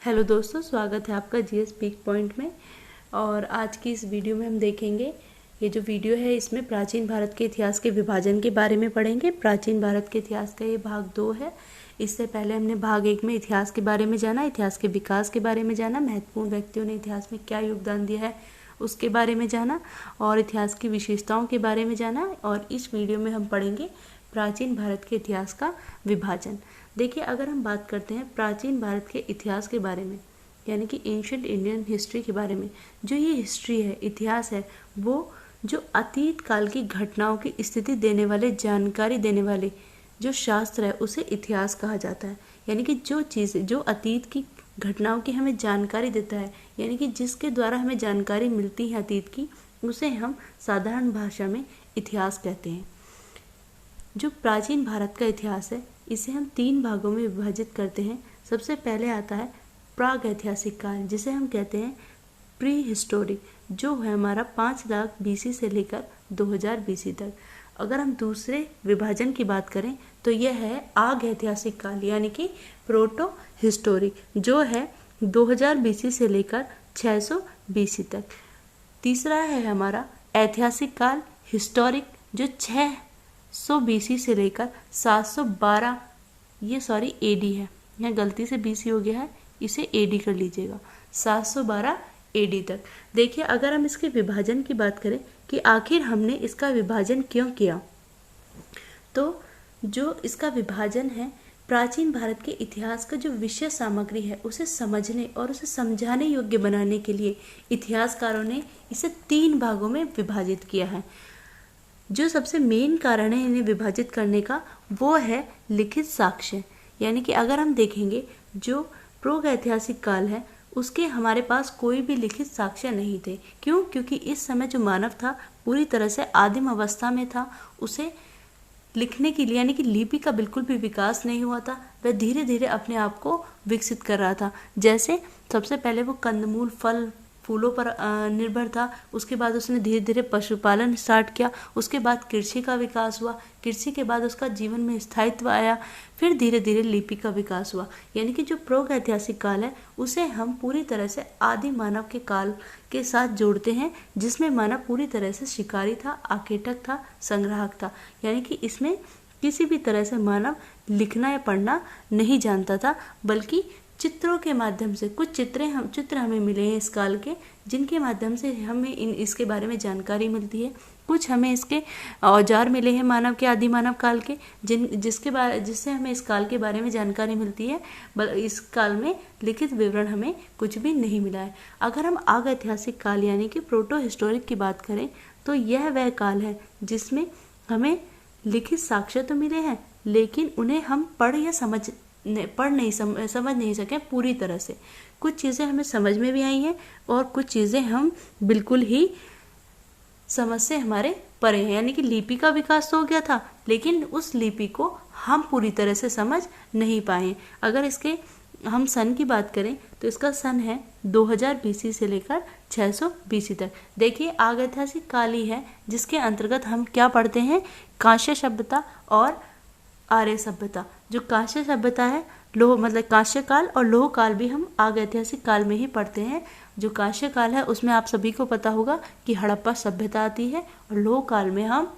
Hello दोस्तों, स्वागत है आपका जीएस पीक पॉइंट में। और आज की इस वीडियो में हम देखेंगे, ये जो वीडियो है इसमें प्राचीन भारत के इतिहास के विभाजन के बारे में पढ़ेंगे। प्राचीन भारत के इतिहास का ये भाग 2 है। इससे पहले हमने भाग 1 में इतिहास के बारे में जाना, इतिहास के विकास के बारे में जाना, महत्वपूर्ण व्यक्तियों ने इतिहास में क्या योगदान दिया है उसके बारे में जाना और इतिहास की विशेषताओं के बारे में जाना। और इस वीडियो में हम पढ़ेंगे प्राचीन भारत के इतिहास का विभाजन। देखिए, अगर हम बात करते हैं प्राचीन भारत के इतिहास के बारे में, यानी कि एंशिएंट इंडियन हिस्ट्री के बारे में, जो ये हिस्ट्री है, इतिहास है, वो जो अतीत काल की घटनाओं की स्थिति देने वाले, जानकारी देने वाले जो शास्त्र है उसे इतिहास कहा जाता है। यानी कि जो चीज़ें, जो अतीत की घटनाओं की हमें जानकारी देता है, यानी कि जिसके द्वारा हमें जानकारी मिलती है अतीत की, उसे हम साधारण भाषा में इतिहास कहते हैं। जो प्राचीन भारत का इतिहास है इसे हम 3 भागों में विभाजित करते हैं। सबसे पहले आता है प्राग ऐतिहासिक काल, जिसे हम कहते हैं प्री हिस्टोरिक, जो है हमारा 5 लाख बीसी से लेकर 2000 बीसी तक। अगर हम दूसरे विभाजन की बात करें तो यह है आग ऐतिहासिक काल, यानी कि प्रोटो हिस्टोरिक, जो है 2000 बीसी से लेकर 600 बीसी तक। तीसरा है हमारा ऐतिहासिक काल हिस्टोरिक, जो 600 बीसी से लेकर 712, ये सॉरी एडी है, यहाँ गलती से बीसी हो गया है, इसे एडी कर लीजिएगा, 712 एडी तक। देखिए, अगर हम इसके विभाजन की बात करें कि आखिर हमने इसका विभाजन क्यों किया, तो जो इसका विभाजन है, प्राचीन भारत के इतिहास का जो विषय सामग्री है उसे समझने और उसे समझाने योग्य बनाने के लिए इतिहासकारों ने इसे 3 भागों में विभाजित किया है। जो सबसे मेन कारण है इन्हें विभाजित करने का, वो है लिखित साक्ष्य। यानी कि अगर हम देखेंगे, जो प्रागैतिहासिक काल है उसके हमारे पास कोई भी लिखित साक्ष्य नहीं थे। क्यों? क्योंकि इस समय जो मानव था पूरी तरह से आदिम अवस्था में था। उसे लिखने के लिए, यानी कि लिपि का बिल्कुल भी विकास नहीं हुआ था। वह धीरे धीरे अपने आप को विकसित कर रहा था। जैसे सबसे पहले वो कंदमूल, फल फूलों पर निर्भर था। उसके बाद उसने धीरे धीरे पशुपालन स्टार्ट किया। उसके बाद कृषि का विकास हुआ। कृषि के बाद उसका जीवन में स्थायित्व आया। फिर धीरे धीरे लिपि का विकास हुआ। यानी कि जो प्रागैतिहासिक काल है उसे हम पूरी तरह से आदि मानव के काल के साथ जोड़ते हैं, जिसमें मानव पूरी तरह से शिकारी था, आकेटक था, संग्राहक था। यानी कि इसमें किसी भी तरह से मानव लिखना या पढ़ना नहीं जानता था, बल्कि चित्रों के माध्यम से, कुछ चित्र हमें मिले हैं इस काल के, जिनके माध्यम से हमें इसके बारे में जानकारी मिलती है। कुछ हमें इसके औजार मिले हैं मानव के, आदि मानव काल के, जिससे हमें इस काल के बारे में जानकारी मिलती है। इस काल में लिखित विवरण हमें कुछ भी नहीं मिला है। अगर हम आग ऐतिहासिक काल यानी कि प्रोटो हिस्टोरिक की बात करें तो यह वह काल है जिसमें हमें लिखित साक्ष्य तो मिले हैं, लेकिन उन्हें हम समझ नहीं सके पूरी तरह से। कुछ चीज़ें हमें समझ में भी आई हैं और कुछ चीज़ें हम बिल्कुल ही समझ से हमारे परे हैं। यानी कि लिपि का विकास तो हो गया था, लेकिन उस लिपि को हम पूरी तरह से समझ नहीं पाए। अगर इसके हम सन की बात करें तो इसका सन है 2000 बीसी से लेकर 600 बीसी तक। देखिए, आग ऐतिहासिक काल ही है जिसके अंतर्गत हम क्या पढ़ते हैं, कांस्य सभ्यता और आर्य सभ्यता। जो कांस्य सभ्यता है, कांस्य काल और लोह काल भी हम आग ऐतिहासिक काल में ही पढ़ते हैं। जो कांस्य काल है उसमें आप सभी को पता होगा कि हड़प्पा सभ्यता आती है, और लोह काल में हम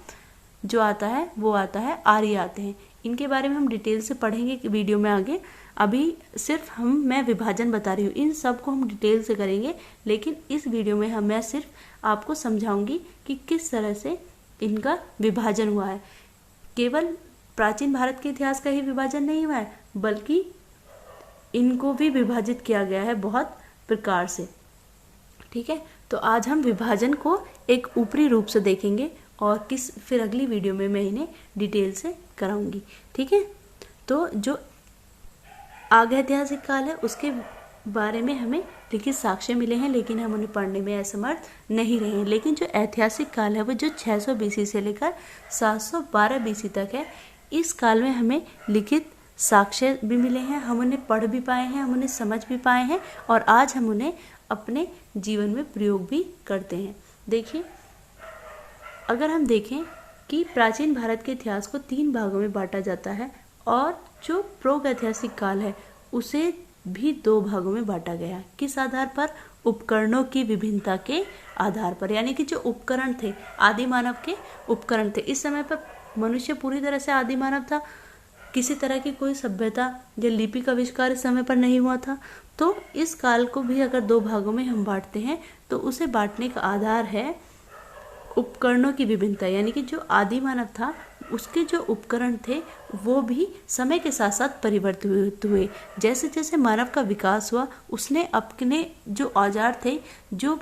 जो आता है वो आता है आर्य आते हैं। इनके बारे में हम डिटेल से पढ़ेंगे वीडियो में आगे। अभी सिर्फ मैं विभाजन बता रही हूँ, इन सब को हम डिटेल से करेंगे, लेकिन इस वीडियो में मैं सिर्फ आपको समझाऊंगी कि किस तरह से इनका विभाजन हुआ है। केवल प्राचीन भारत के इतिहास का ही विभाजन नहीं हुआ है, बल्कि इनको भी विभाजित किया गया है बहुत प्रकार से। ठीक है, तो आज हम विभाजन को एक ऊपरी रूप से देखेंगे और फिर अगली वीडियो में मैं इन्हें डिटेल से कराऊंगी। ठीक है, तो जो आग ऐतिहासिक काल है उसके बारे में हमें लिखित साक्ष्य मिले हैं, लेकिन हम उन्हें पढ़ने में असमर्थ नहीं रहे हैं। लेकिन जो ऐतिहासिक काल है वो जो 600 बीसी से लेकर 712 बीसी तक है, इस काल में हमें लिखित साक्ष्य भी मिले हैं, हम उन्हें पढ़ भी पाए हैं, हम उन्हें समझ भी पाए हैं, और आज हम उन्हें अपने जीवन में प्रयोग भी करते हैं। देखिए, अगर हम देखें कि प्राचीन भारत के इतिहास को 3 भागों में बांटा जाता है, और जो प्रागैतिहासिक काल है उसे भी दो भागों में बांटा गया है। किस आधार पर? उपकरणों की विभिन्नता के आधार पर। यानी कि जो उपकरण थे, आदि मानव के उपकरण थे। इस समय पर मनुष्य पूरी तरह से आदि मानव था, किसी तरह की कोई सभ्यता या लिपि का आविष्कार इस समय पर नहीं हुआ था। तो इस काल को भी अगर दो भागों में हम बांटते हैं तो उसे बांटने का आधार है उपकरणों की विभिन्नता। यानी कि जो आदि मानव था उसके जो उपकरण थे वो भी समय के साथ साथ परिवर्तित हुए। जैसे जैसे मानव का विकास हुआ उसने अपने जो औजार थे, जो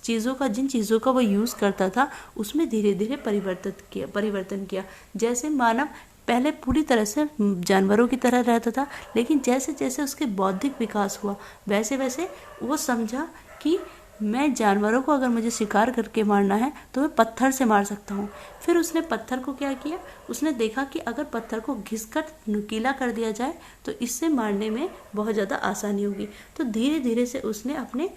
चीज़ों का, जिन चीज़ों का वो यूज़ करता था उसमें धीरे धीरे परिवर्तन किया। जैसे मानव पहले पूरी तरह से जानवरों की तरह रहता था, लेकिन जैसे जैसे उसके बौद्धिक विकास हुआ वैसे वैसे वो समझा कि मैं जानवरों को अगर मुझे शिकार करके मारना है तो मैं पत्थर से मार सकता हूँ। फिर उसने पत्थर को क्या किया, उसने देखा कि अगर पत्थर को घिसकर नुकीला कर दिया जाए तो इससे मारने में बहुत ज़्यादा आसानी होगी। तो धीरे धीरे से उसने अपने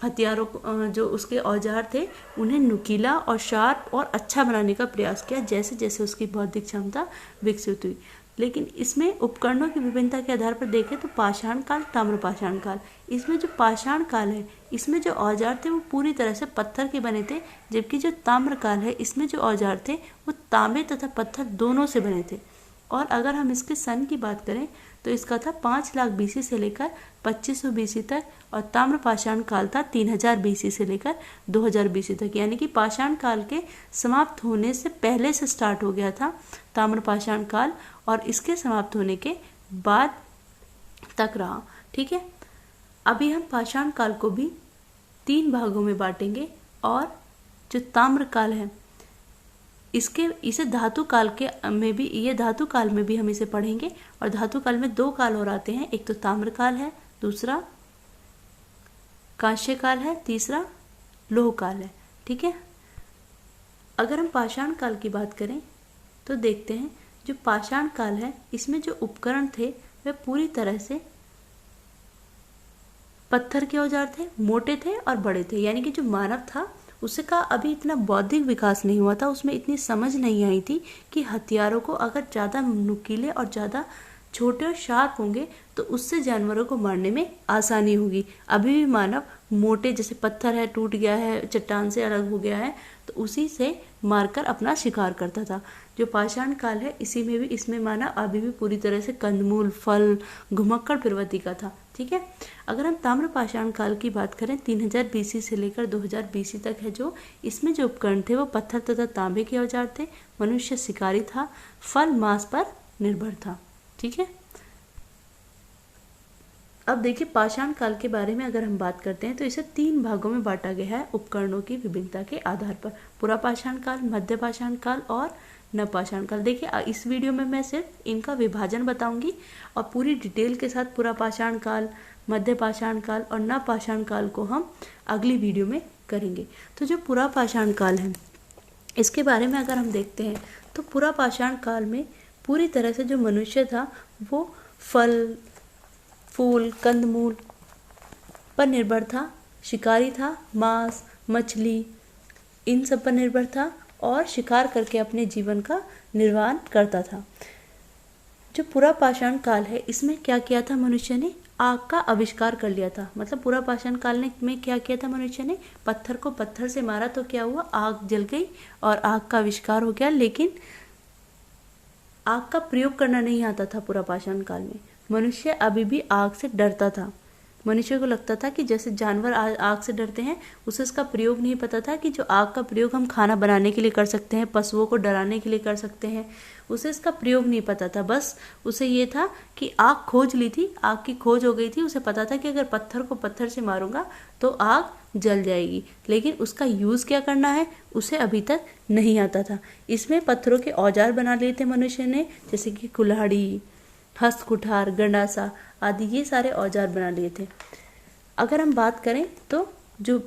हथियारों को, जो उसके औजार थे, उन्हें नुकीला और शार्प और अच्छा बनाने का प्रयास किया जैसे जैसे उसकी बौद्धिक क्षमता विकसित हुई। लेकिन इसमें उपकरणों की विभिन्नता के आधार पर देखें तो पाषाण काल, ताम्रपाषाण काल, इसमें जो पाषाण काल है इसमें जो औजार थे वो पूरी तरह से पत्थर के बने थे, जबकि जो ताम्र काल है इसमें जो औजार थे वो तांबे तथा पत्थर दोनों से बने थे। और अगर हम इसके सन की बात करें तो इसका था 5 लाख बीसी से लेकर 2500 बीसी तक, और ताम्रपाषाण काल था 3000 बीसी से लेकर 2000 बीसी तक। यानी कि पाषाण काल के समाप्त होने से पहले से स्टार्ट हो गया था ताम्रपाषाण काल और इसके समाप्त होने के बाद तक रहा। ठीक है, अभी हम पाषाण काल को भी 3 भागों में बांटेंगे और जो ताम्र काल है इसे धातु काल के में भी, ये धातु काल में भी हम इसे पढ़ेंगे। और धातु काल में 2 काल और आते हैं, एक तो ताम्र काल है, दूसरा कांस्य काल है, तीसरा लोह काल है। ठीक है, अगर हम पाषाण काल की बात करें तो देखते हैं जो पाषाण काल है इसमें जो उपकरण थे वे पूरी तरह से पत्थर के औजार थे, मोटे थे और बड़े थे। यानी कि जो मानव था उसका अभी इतना बौद्धिक विकास नहीं हुआ था, उसमें इतनी समझ नहीं आई थी कि हथियारों को अगर ज़्यादा नुकीले और ज़्यादा छोटे और शार्प होंगे तो उससे जानवरों को मारने में आसानी होगी। अभी भी मानव मोटे, जैसे पत्थर है, टूट गया है, चट्टान से अलग हो गया है, तो उसी से मारकर अपना शिकार करता था। जो पाषाण काल है इसमें मानव अभी भी पूरी तरह से कंदमूल, फल, घुमक्कड़ प्रवृत्ति का था। ठीक है, अगर हम ताम्रपाषाण काल की बात करें 3000 बीसी से लेकर 2000 बीसी तक है, जो इसमें जो उपकरण थे वो पत्थर तथा तांबे के औजार थे। मनुष्य शिकारी था, फल मांस पर निर्भर था। ठीक है, अब देखिए पाषाण काल के बारे में अगर हम बात करते हैं तो इसे 3 भागों में बांटा गया है उपकरणों की विभिन्नता के आधार पर, पुरापाषाण काल, मध्य पाषाण काल और नवपाषाण काल। देखिए इस वीडियो में मैं सिर्फ इनका विभाजन बताऊंगी और पूरी डिटेल के साथ पुरापाषाण काल, मध्य पाषाण काल और नवपाषाण काल को हम अगली वीडियो में करेंगे। तो जो पुरापाषाण काल है इसके बारे में अगर हम देखते हैं तो पुरापाषाण काल में पूरी तरह से जो मनुष्य था वो फल, फूल, कंदमूल पर निर्भर था, शिकारी था, मांस, मछली इन सब पर निर्भर था और शिकार करके अपने जीवन का निर्वाह करता था। जो पुरापाषाण काल है इसमें क्या किया था मनुष्य ने, आग का आविष्कार कर लिया था। मतलब पुरापाषाण काल में क्या किया था मनुष्य ने, पत्थर को पत्थर से मारा तो क्या हुआ, आग जल गई और आग का आविष्कार हो गया। लेकिन आग का प्रयोग करना नहीं आता था पुरापाषाण काल में। मनुष्य अभी भी आग से डरता था। मनुष्य को लगता था कि जैसे जानवर आग से डरते हैं, उसे इसका प्रयोग नहीं पता था कि जो आग का प्रयोग हम खाना बनाने के लिए कर सकते हैं, पशुओं को डराने के लिए कर सकते हैं, उसे इसका प्रयोग नहीं पता था। बस उसे ये था कि आग खोज ली थी, आग की खोज हो गई थी, उसे पता था कि अगर पत्थर को पत्थर से मारूंगा तो आग जल जाएगी, लेकिन उसका यूज़ क्या करना है उसे अभी तक नहीं आता था। इसमें पत्थरों के औजार बना लिए थे मनुष्य ने, जैसे कि कुल्हाड़ी, हस्त कुठार, गंडासा आदि, ये सारे औजार बना लिए थे। अगर हम बात करें तो जो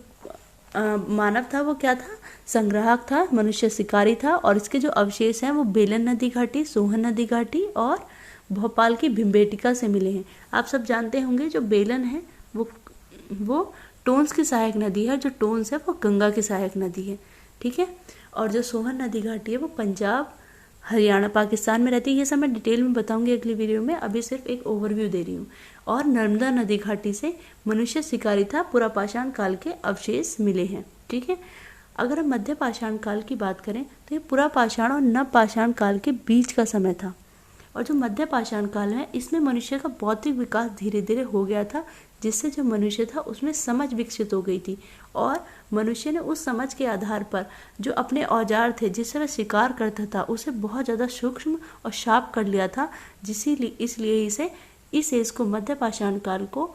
मानव था वो क्या था, संग्राहक था, मनुष्य शिकारी था और इसके जो अवशेष हैं वो बेलन नदी घाटी, सोहन नदी घाटी और भोपाल की भीमबेटका से मिले हैं। आप सब जानते होंगे जो बेलन है वो टोंस की सहायक नदी है, जो टोंस है वो गंगा की सहायक नदी है। ठीक है, और जो सोहन नदी घाटी है वो पंजाब, हरियाणा पाकिस्तान में रहती है। ये सब मैं डिटेल में बताऊंगी अगली वीडियो में, अभी सिर्फ एक ओवरव्यू दे रही हूँ। और नर्मदा नदी घाटी से मनुष्य शिकारी था, पुरापाषाण काल के अवशेष मिले हैं। ठीक है, अगर हम मध्य पाषाण काल की बात करें तो ये पुरापाषाण और नवपाषाण काल के बीच का समय था। और जो मध्य पाषाण काल है इसमें मनुष्य का बौद्धिक विकास धीरे धीरे हो गया था, जिससे जो मनुष्य था उसमें समझ विकसित हो गई थी और मनुष्य ने उस समझ के आधार पर जो अपने औजार थे जिससे वह शिकार करता था उसे बहुत ज़्यादा सूक्ष्म और शार्प कर लिया था, इसलिए इस एज को मध्य पाषाण काल को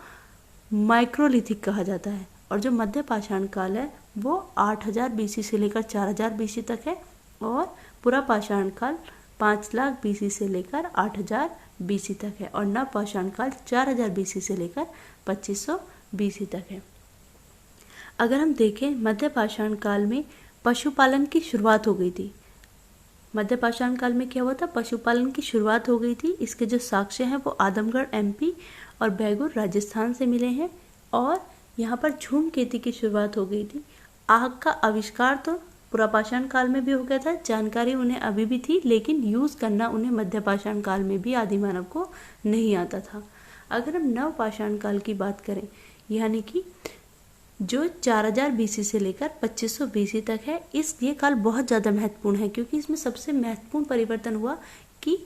माइक्रोलिथिक कहा जाता है। और जो मध्य पाषाण काल है वो 8000 बीसी से लेकर 4000 बीसी तक है और पुरापाषाण काल 5 लाख बीसी से लेकर 8000 बीसी तक है और नवपाषाण काल 4000 बीसी से लेकर 2500 बीसी तक है। अगर हम देखें मध्य पाषाण काल में पशुपालन की शुरुआत हो गई थी। मध्य पाषाण काल में क्या हुआ था, पशुपालन की शुरुआत हो गई थी। इसके जो साक्ष्य हैं वो आदमगढ़ एमपी और बैगुर राजस्थान से मिले हैं और यहाँ पर झूम खेती की शुरुआत हो गई थी। आग का आविष्कार तो पुरापाषाण काल में भी हो गया था, जानकारी उन्हें अभी भी थी, लेकिन यूज़ करना उन्हें मध्य पाषाण काल में भी आदि मानव को नहीं आता था। अगर हम नवपाषाण काल की बात करें, यानी कि जो 4000 बीसी से लेकर 2500 बीसी तक है, ये काल बहुत ज़्यादा महत्वपूर्ण है क्योंकि इसमें सबसे महत्वपूर्ण परिवर्तन हुआ कि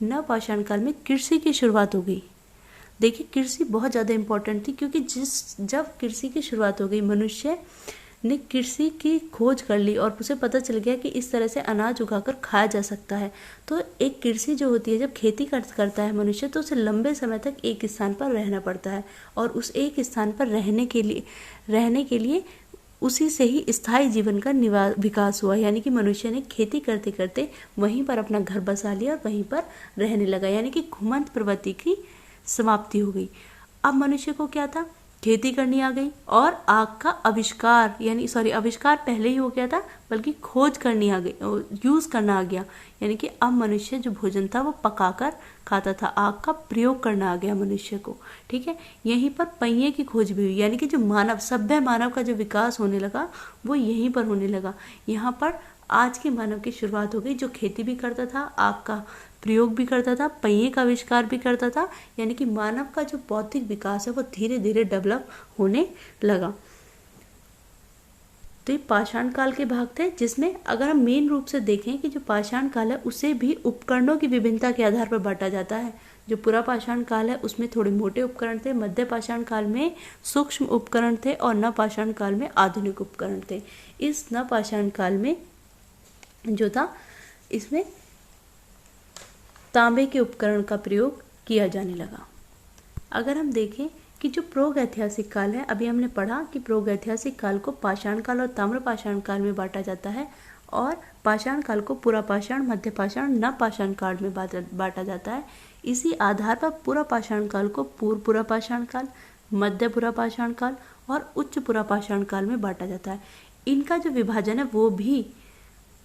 नवपाषाण काल में कृषि की शुरुआत हो गई। देखिए, कृषि बहुत ज़्यादा इम्पोर्टेंट थी क्योंकि जब कृषि की शुरुआत हो गई, मनुष्य ने कृषि की खोज कर ली और उसे पता चल गया कि इस तरह से अनाज उगाकर खाया जा सकता है। तो एक कृषि जो होती है, जब खेती करता है मनुष्य, तो उसे लंबे समय तक एक स्थान पर रहना पड़ता है और उस एक स्थान पर रहने के लिए उसी से ही स्थायी जीवन का विकास हुआ। यानी कि मनुष्य ने खेती करते करते वहीं पर अपना घर बसा लिया और वहीं पर रहने लगा, यानी कि घुमंत प्रवृत्ति की समाप्ति हो गई। अब मनुष्य को क्या था, खेती करनी आ गई और आग का आविष्कार, आविष्कार पहले ही हो गया था, बल्कि खोज करनी आ गई, यूज़ करना आ गया। यानी कि अब मनुष्य जो भोजन था वो पकाकर खाता था, आग का प्रयोग करना आ गया मनुष्य को। ठीक है, यहीं पर पहिए की खोज भी हुई, यानी कि जो सभ्य मानव का जो विकास होने लगा वो यहीं पर होने लगा। यहाँ पर आज के मानव की शुरुआत हो गई, जो खेती भी करता था, आग का प्रयोग भी करता था, पहिए का आविष्कार भी करता था। यानी कि मानव का जो बौद्धिक विकास है वो धीरे धीरे डेवलप होने लगा। तो ये पाषाण काल के भाग थे, जिसमें अगर हम मेन रूप से देखें कि जो पाषाण काल है उसे भी उपकरणों की विभिन्नता के आधार पर बांटा जाता है। जो पुरापाषाण काल है उसमें थोड़े मोटे उपकरण थे, मध्य पाषाण काल में सूक्ष्म उपकरण थे और नवपाषाण काल में आधुनिक उपकरण थे। इस नवपाषाण काल में जो था, इसमें तांबे के उपकरण का प्रयोग किया जाने लगा। अगर हम देखें कि जो प्रागैतिहासिक काल है, अभी हमने पढ़ा कि प्रागैतिहासिक काल को पाषाण काल और ताम्रपाषाण काल में बांटा जाता है और पाषाण काल को पुरापाषाण, मध्य पाषाण, नवपाषाण काल में बांटा जाता है। इसी आधार पर पुरापाषाण काल को पूर्व पुरापाषाण काल, मध्य पुरापाषाण काल और उच्च पुरापाषाण काल में बांटा जाता है। इनका जो विभाजन है वो भी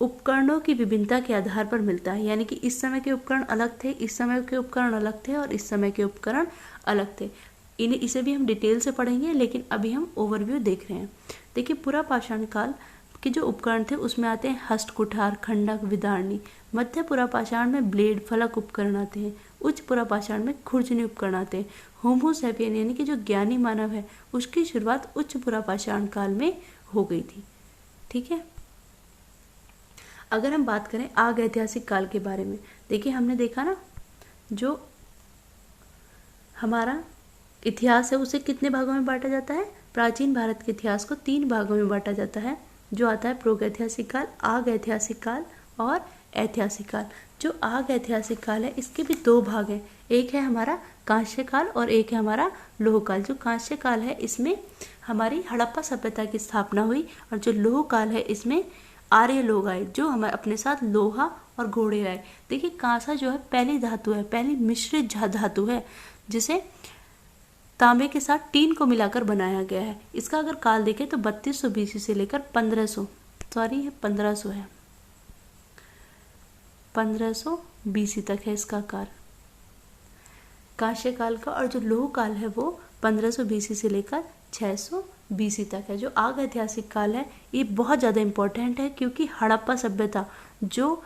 उपकरणों की विभिन्नता के आधार पर मिलता है, यानी कि इस समय के उपकरण अलग थे, इस समय के उपकरण अलग थे और इस समय के उपकरण अलग थे। इसे भी हम डिटेल से पढ़ेंगे, लेकिन अभी हम ओवरव्यू देख रहे हैं। देखिए, पुरापाषाण काल के जो उपकरण थे उसमें आते हैं हस्त, कुठार, खंडक, विदारणी। मध्य पुरापाषाण में ब्लेड, फलक उपकरण आते हैं। उच्च पुरापाषाण में खुरचनी उपकरण आते हैं। होमो सैपियन यानी कि जो ज्ञानी मानव है उसकी शुरुआत उच्च पुरापाषाण काल में हो गई थी। ठीक है, अगर हम बात करें आग ऐतिहासिक काल के बारे में, देखिए हमने देखा ना, जो हमारा इतिहास है उसे कितने भागों में बांटा जाता है। प्राचीन भारत के इतिहास को 3 भागों में बांटा जाता है, जो आता है प्रागैतिहासिक काल, आग ऐतिहासिक काल और ऐतिहासिक काल। जो आग ऐतिहासिक काल है इसके भी 2 भाग हैं, एक है हमारा कांस्य काल और एक है हमारा लौह काल। जो कांस्य काल है इसमें हमारी हड़प्पा सभ्यता की स्थापना हुई और जो लौह काल है इसमें आर्य लोग आए, जो हमारे अपने साथ लोहा और घोड़े लाए। देखिए, कांसा जो है पहली धातु है, पहली मिश्रित धातु है, जिसे तांबे के साथ टीन को मिलाकर बनाया गया है। इसका अगर काल देखें तो 3200 बीसी से लेकर 1500 बीसी तक है इसका काल, कांस्य काल का। और जो लौह काल है वो 1500 बीसी से लेकर 600 बीसी तक है। जो आग ऐतिहासिक काल है ये बहुत ज़्यादा इम्पोर्टेंट है, क्योंकि हड़प्पा सभ्यता जो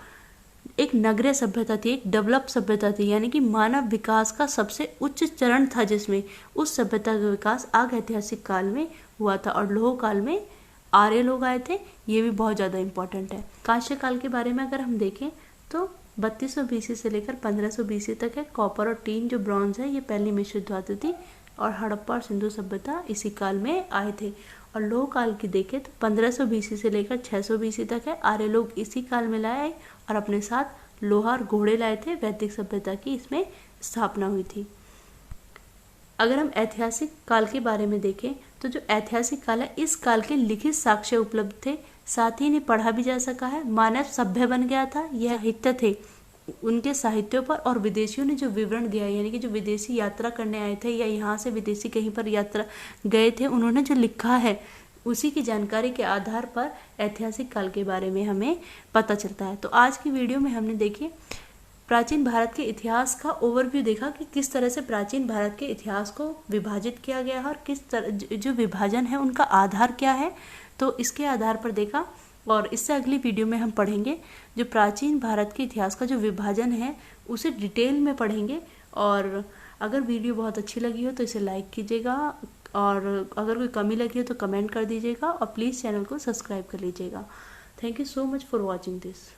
एक नगरीय सभ्यता थी, एक डेवलप सभ्यता थी, यानी कि मानव विकास का सबसे उच्च चरण था, जिसमें उस सभ्यता का विकास आग ऐतिहासिक काल में हुआ था। और लोह काल में आर्य लोग आए थे, ये भी बहुत ज़्यादा इम्पोर्टेंट है। कांस्य काल के बारे में अगर हम देखें तो 3200 BC से लेकर 1500 BC तक है। कॉपर और टीन जो ब्रॉन्ज है, ये पहली मिश्रित धातु थी। और हड़प्पा और सिंधु सभ्यता इसी काल में आए थे। और लोह काल की देखें तो 1500 BC से लेकर 600 BC तक है। आर्य लोग इसी काल में लाए और अपने साथ लोहा और घोड़े लाए थे। वैदिक सभ्यता की इसमें स्थापना हुई थी। अगर हम ऐतिहासिक काल के बारे में देखें तो जो ऐतिहासिक काल है, इस काल के लिखित साक्ष्य उपलब्ध थे, साथ ही इन्हें पढ़ा भी जा सका है। मानव सभ्य बन गया था। यह साहित्य थे, उनके साहित्यों पर और विदेशियों ने जो विवरण दिया, यानी कि जो विदेशी यात्रा करने आए थे या यहाँ से विदेशी कहीं पर यात्रा गए थे, उन्होंने जो लिखा है उसी की जानकारी के आधार पर ऐतिहासिक काल के बारे में हमें पता चलता है। तो आज की वीडियो में हमने देखिए प्राचीन भारत के इतिहास का ओवरव्यू देखा कि किस तरह से प्राचीन भारत के इतिहास को विभाजित किया गया है और किस तरह जो विभाजन है उनका आधार क्या है, तो इसके आधार पर देखा। और इससे अगली वीडियो में हम पढ़ेंगे जो प्राचीन भारत के इतिहास का जो विभाजन है उसे डिटेल में पढ़ेंगे। और अगर वीडियो बहुत अच्छी लगी हो तो इसे लाइक कीजिएगा, और अगर कोई कमी लगी हो तो कमेंट कर दीजिएगा, और प्लीज़ चैनल को सब्सक्राइब कर लीजिएगा। Thank you so much for watching this.